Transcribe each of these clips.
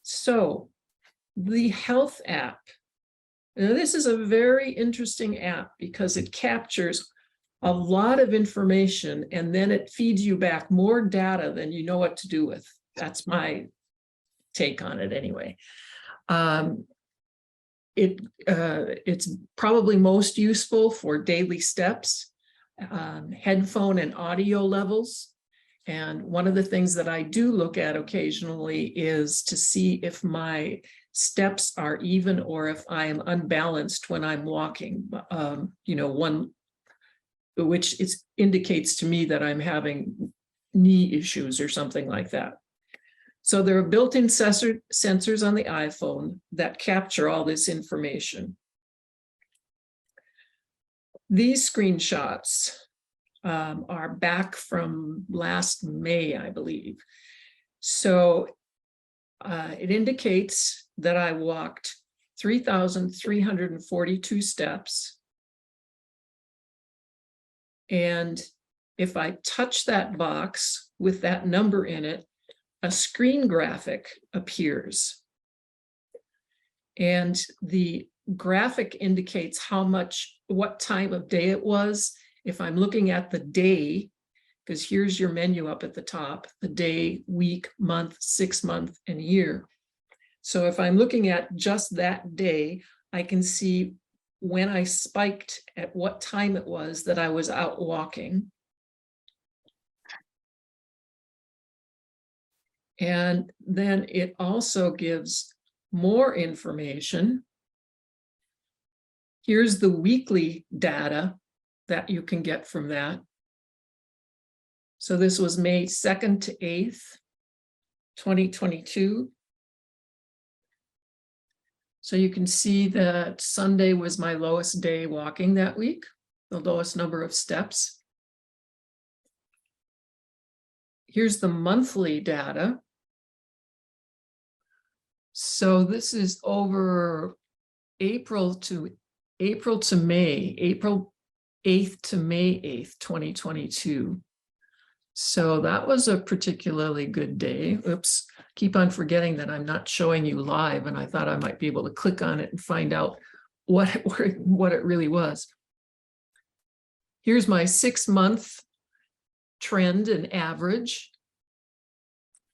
So the health app. Now, this is a very interesting app because it captures a lot of information and then it feeds you back more data than you know what to do with. That's my take on it anyway. It's probably most useful for daily steps, headphone and audio levels. And one of the things that I do look at occasionally is to see if my steps are even or if I am unbalanced when I'm walking, which indicates to me that I'm having knee issues or something like that. So there are built-in sensors on the iPhone that capture all this information. These screenshots are back from last May, I believe. So it indicates that I walked 3,342 steps. And if I touch that box with that number in it, a screen graphic appears. And the graphic indicates what time of day it was. If I'm looking at the day, because here's your menu up at the top, the day, week, month, 6 month, and year. So if I'm looking at just that day, I can see when I spiked at what time it was that I was out walking. And then it also gives more information. Here's the weekly data that you can get from that. So this was May 2nd to 8th, 2022. So you can see that Sunday was my lowest day walking that week, the lowest number of steps. Here's the monthly data. So this is over April to May, April 8th to May 8th, 2022. So that was a particularly good day. Oops, keep on forgetting that I'm not showing you live, and I thought I might be able to click on it and find out what it really was. Here's my 6-month trend and average.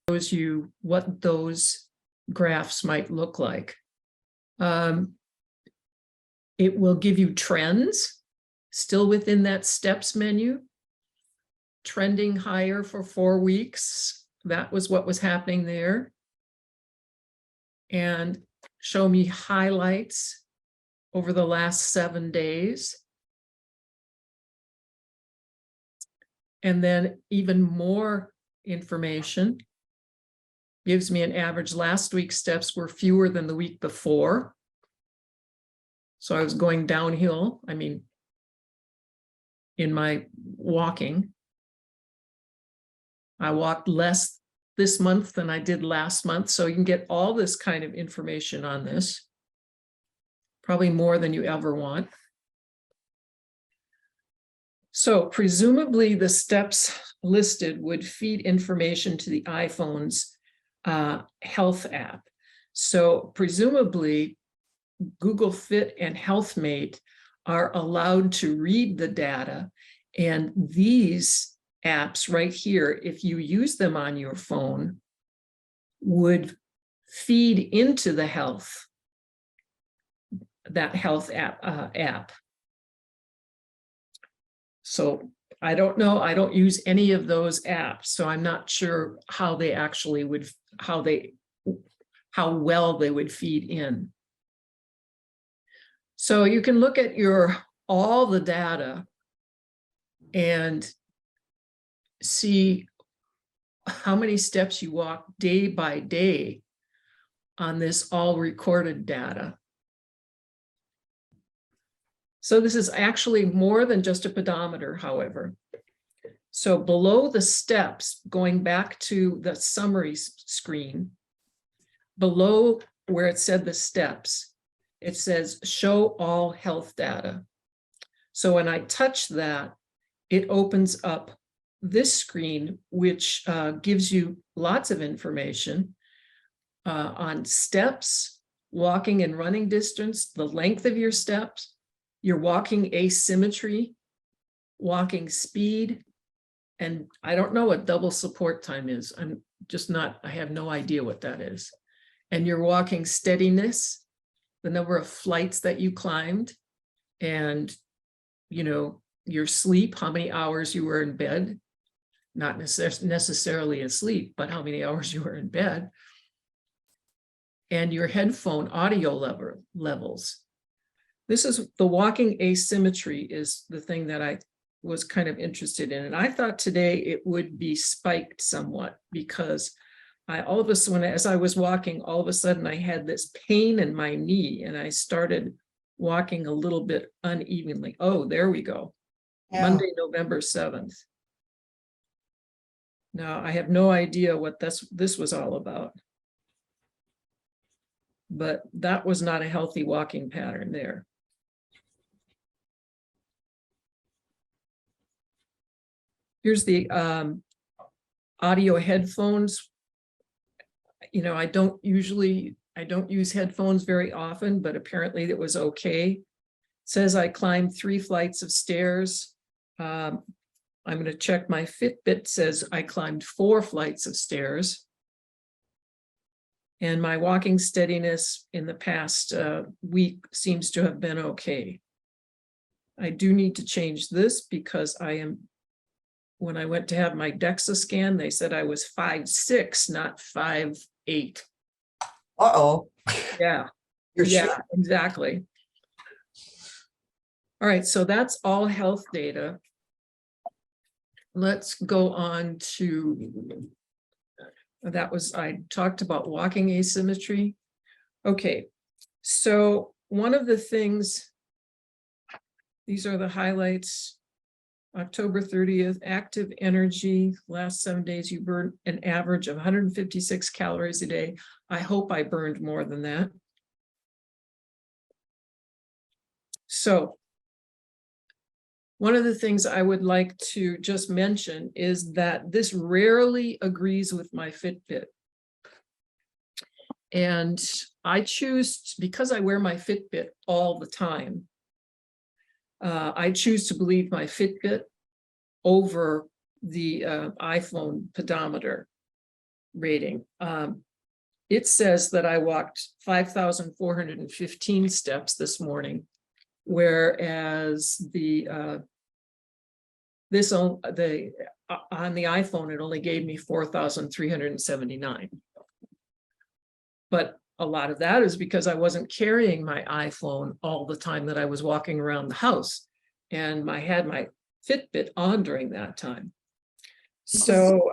Shows you what those graphs might look like. It will give you trends, still within that steps menu, trending higher for 4 weeks. That was what was happening there. And show me highlights over the last 7 days. And then even more information. Gives me an average. Last week's steps were fewer than the week before. So I was going downhill, in my walking. I walked less this month than I did last month. So you can get all this kind of information on this. Probably more than you ever want. So presumably the steps listed would feed information to the iPhone's health app. So presumably Google Fit and HealthMate are allowed to read the data, and these apps right here, if you use them on your phone, would feed into the health app. So I don't know, I don't use any of those apps, so I'm not sure how they actually would, how well they would feed in. So you can look at all the data and see how many steps you walk day by day on this all recorded data. So this is actually more than just a pedometer, however. So below the steps, going back to the summary screen, below where it said the steps, it says show all health data. So when I touch that, it opens up this screen, which gives you lots of information. on steps, walking and running distance, the length of your steps, your walking asymmetry, walking speed, and I don't know what double support time is. I have no idea what that is. And your walking steadiness, the number of flights that you climbed, and, you know, your sleep, how many hours you were in bed, not necessarily asleep, but how many hours you were in bed, and your headphone audio levels. This is the walking asymmetry is the thing that I was kind of interested in. And I thought today it would be spiked somewhat because all of a sudden, as I was walking, all of a sudden I had this pain in my knee and I started walking a little bit unevenly. Oh, there we go. Yeah. Monday, November 7th. Now, I have no idea what this was all about. But that was not a healthy walking pattern there. Here's the audio headphones. You know, I don't use headphones very often, but apparently it was okay. It says I climbed 3 flights of stairs. I'm going to check my Fitbit, says I climbed 4 flights of stairs. And my walking steadiness in the past week seems to have been okay. I do need to change this because when I went to have my DEXA scan, they said I was 5'6", not 5'8". Uh-oh. Yeah. You're yeah, sure? exactly. All right, so that's all health data. Let's go on to, I talked about walking asymmetry. Okay, so one of the things, these are the highlights. October 30th, active energy, last 7 days, you burned an average of 156 calories a day. I hope I burned more than that. So one of the things I would like to just mention is that this rarely agrees with my Fitbit. And I choose, because I wear my Fitbit all the time, I choose to believe my Fitbit over the iPhone pedometer rating. It says that I walked 5,415 steps this morning, whereas on the iPhone, it only gave me 4,379. But a lot of that is because I wasn't carrying my iPhone all the time that I was walking around the house, and I had my Fitbit on during that time. So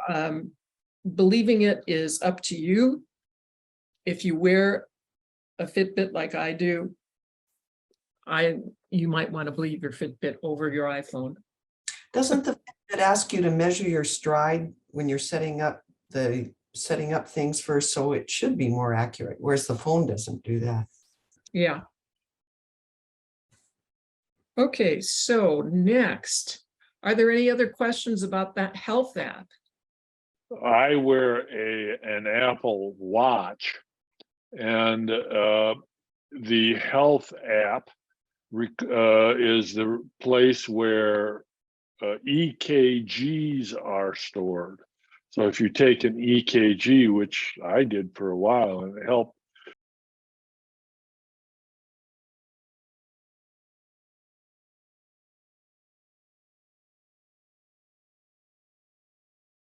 believing it is up to you. If you wear a Fitbit like I do, you might want to believe your Fitbit over your iPhone. Doesn't the Fitbit ask you to measure your stride when you're setting up things first? So it should be more accurate, whereas the phone doesn't do that. Yeah. Okay, so next, are there any other questions about that health app? I wear an Apple Watch, and the health app is the place where EKGs are stored. So if you take an EKG, which I did for a while, and it helped